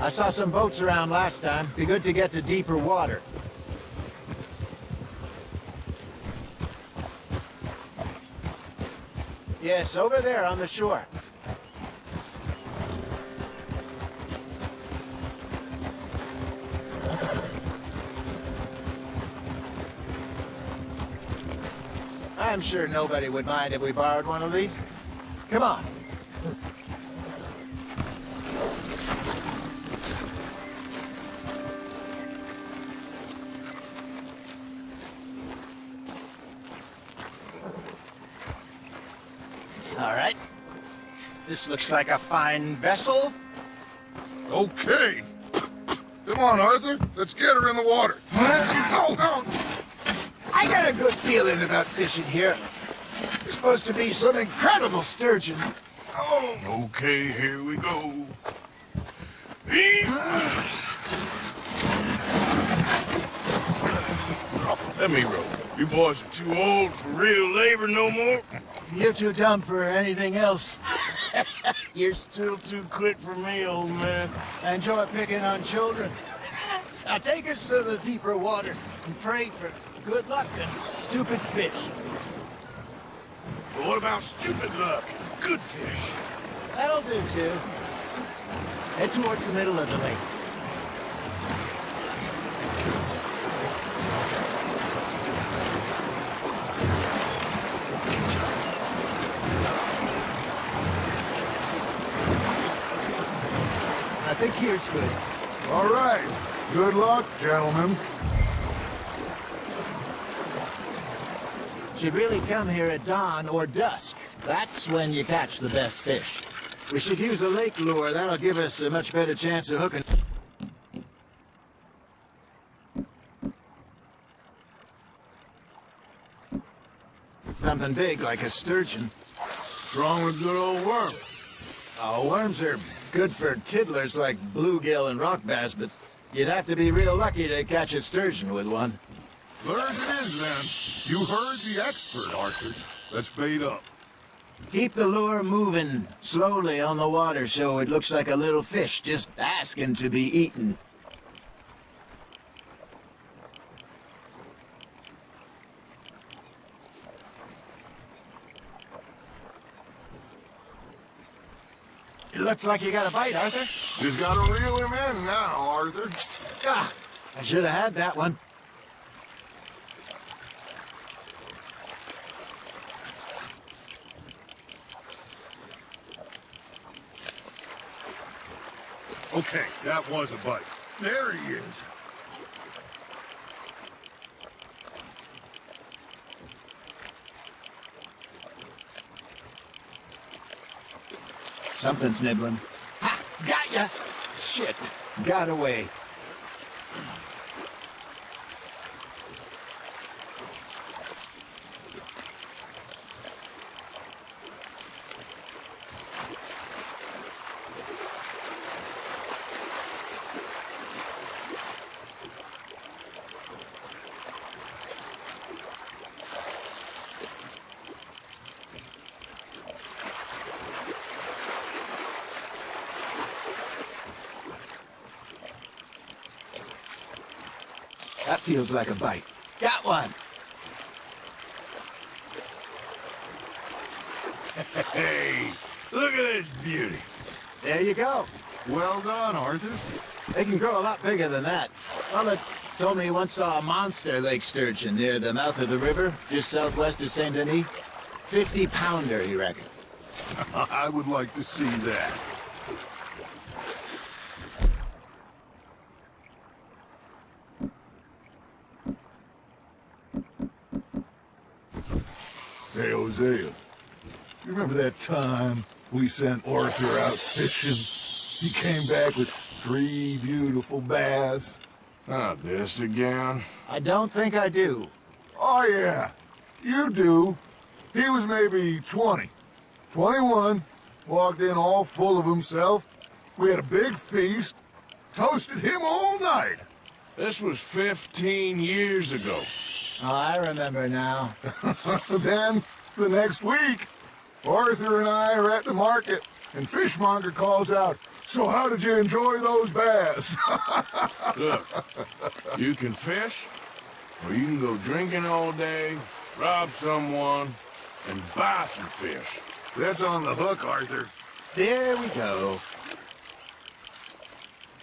I saw some boats around last time. Be good to get to deeper water. Yes, over there on the shore. I'm sure nobody would mind if we borrowed one of these. Come on. All right. This looks like a fine vessel. Okay. Come on, Arthur. Let's get her in the water. I got a good feeling about fishing here. There's supposed to be some incredible sturgeon. Oh. Okay, here we go. Let me row. You boys are too old for real labor no more. You're too dumb for anything else. You're still too quick for me, old man. I enjoy picking on children. Now take us to the deeper water and pray for good luck and stupid fish. But what about stupid luck and good fish? That'll do too. Head towards the middle of the lake. I think here's good. All right. Good luck, gentlemen. Should really come here at dawn or dusk. That's when you catch the best fish. We should use a lake lure. That'll give us a much better chance of hooking. Something big like a sturgeon. Strong with good old worm. Oh, worms are good for tiddlers like bluegill and rock bass, but you'd have to be real lucky to catch a sturgeon with one. Lures it is, then. You heard the expert, Arthur. Let's bait up. Keep the lure moving slowly on the water so it looks like a little fish just asking to be eaten. It looks like you got a bite, Arthur. Just gotta reel him in now, Arthur. Ah, I should have had that one. Okay, that was a bite. There he is. Something's nibbling. Ha! Got ya! Shit. Got away. That feels like a bite. Got one! Hey, look at this beauty. There you go. Well done, Arthur. They can grow a lot bigger than that. Well, told me he once saw a monster lake sturgeon near the mouth of the river, just southwest of Saint Denis. 50-pounder, he reckoned. I would like to see that. Hey, Hosea, you remember that time we sent Arthur out fishing? He came back with 3 beautiful bass. Not this again. I don't think I do. Oh, yeah, you do. He was maybe 20, 21, walked in all full of himself. We had a big feast, toasted him all night. This was 15 years ago. Oh, I remember now. Then, the next week, Arthur and I are at the market, and Fishmonger calls out, So how did you enjoy those bass? Look, you can fish, or you can go drinking all day, rob someone, and buy some fish. That's on the hook, Arthur. There we go.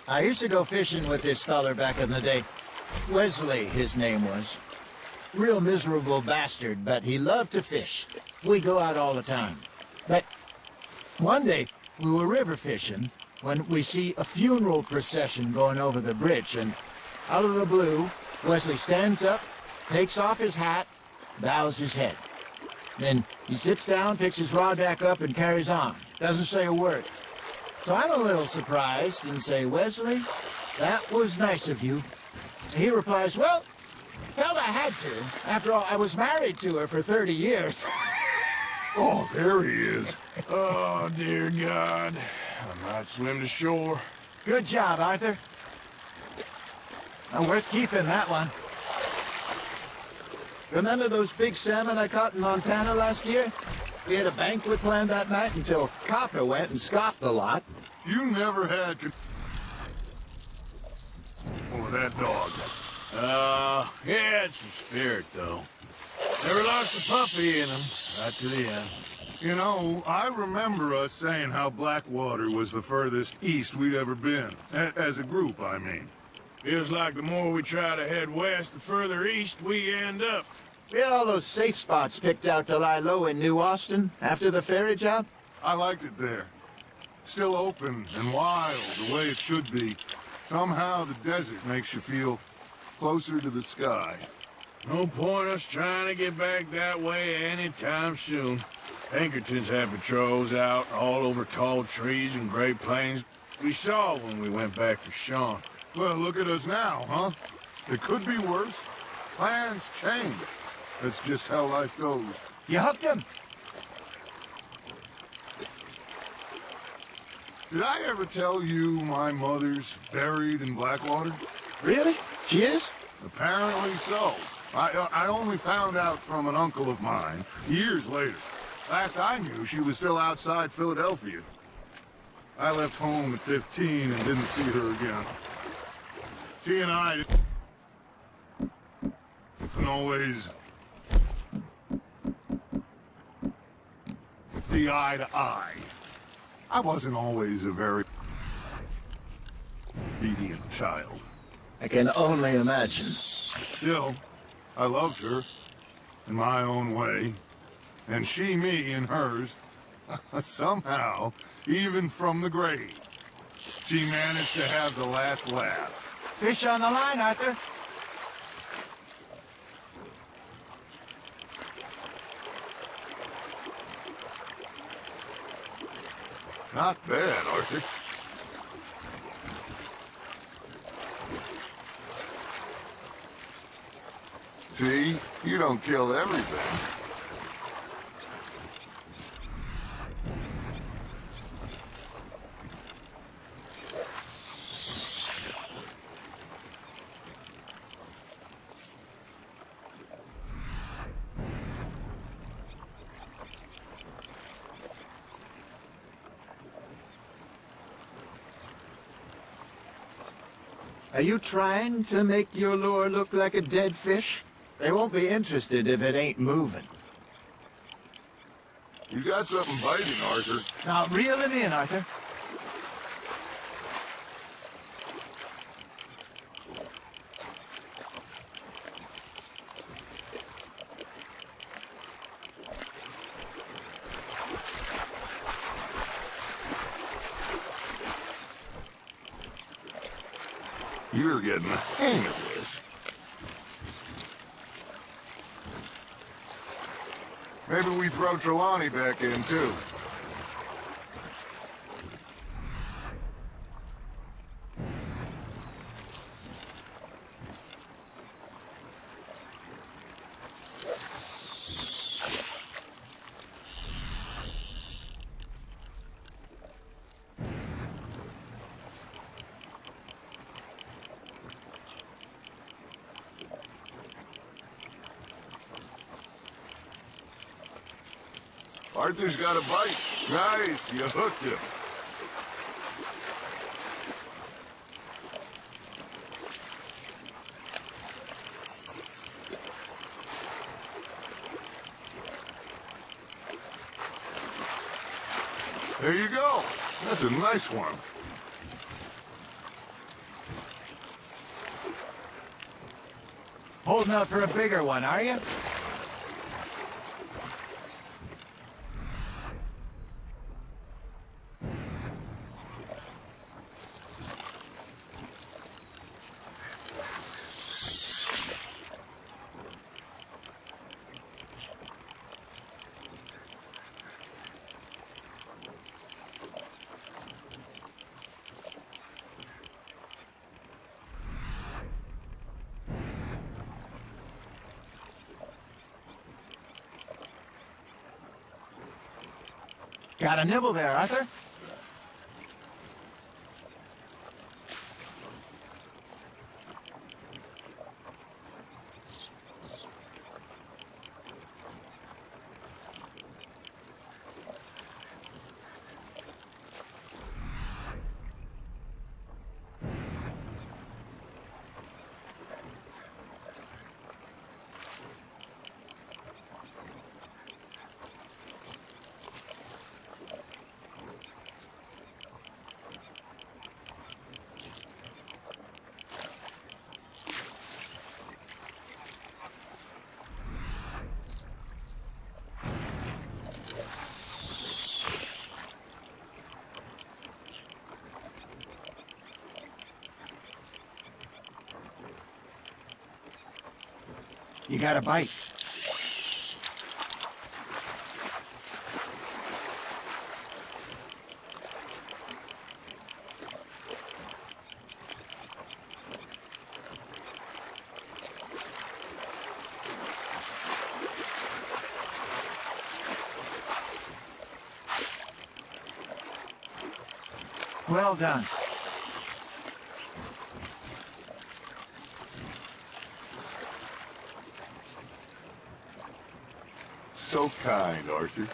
I used to go fishing with this feller back in the day. Wesley, his name was. Real miserable bastard, but he loved to fish. We'd go out all the time. But one day, we were river fishing when we see a funeral procession going over the bridge, and out of the blue, Wesley stands up, takes off his hat, bows his head. Then he sits down, picks his rod back up, and carries on. Doesn't say a word. So I'm a little surprised and say, Wesley, that was nice of you. He replies, well, felt I had to. After all, I was married to her for 30 years. Oh, there he is. Oh, dear God. I might swim to shore. Good job, Arthur. Worth keeping, that one. Remember those big salmon I caught in Montana last year? We had a banquet planned that night until Copper went and scoffed the lot. You never had with that dog. He had some spirit, though. Never lost a puppy in him, right to the end. You know, I remember us saying how Blackwater was the furthest east we'd ever been. As a group, I mean. Feels like the more we try to head west, the further east we end up. We had all those safe spots picked out to lie low in New Austin after the ferry job. I liked it there. Still open and wild, the way it should be. Somehow the desert makes you feel closer to the sky. No point us trying to get back that way anytime soon. Pinkertons had patrols out all over tall trees and Great Plains. We saw when we went back for Sean. Well, look at us now, huh? It could be worse. Plans change. That's just how life goes. You hooked him? Did I ever tell you my mother's buried in Blackwater? Really? She is? Apparently so. I only found out from an uncle of mine years later. Last I knew, she was still outside Philadelphia. I left home at 15 and didn't see her again. She and I didn't always see eye to eye. I wasn't always a very obedient child. I can only imagine. Still, I loved her in my own way, and she me in hers. Somehow, even from the grave, she managed to have the last laugh. Fish on the line, Arthur. Not bad, Arthur. See, you don't kill everything. Are you trying to make your lure look like a dead fish? They won't be interested if it ain't moving. You got something biting, Arthur. Now reel it in, Arthur. You're getting the hang of this. Maybe we throw Trelawney back in, too. Arthur's got a bite. Nice, you hooked him. There you go. That's a nice one. Holding out for a bigger one, are you? Got a nibble there, Arthur? You got a bite. Well done. So kind, Arthur.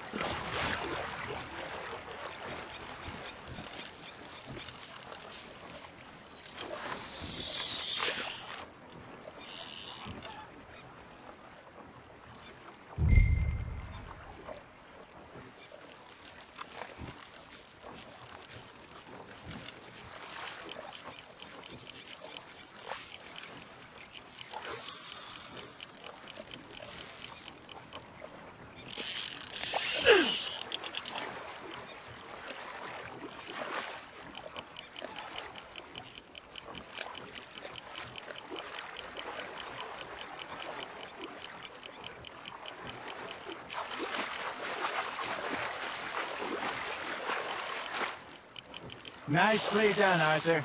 Nicely done, Arthur.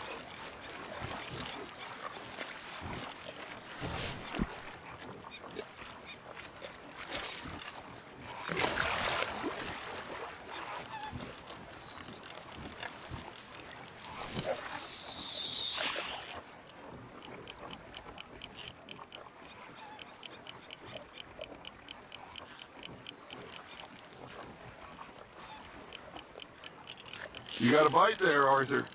You got a bite there, Arthur.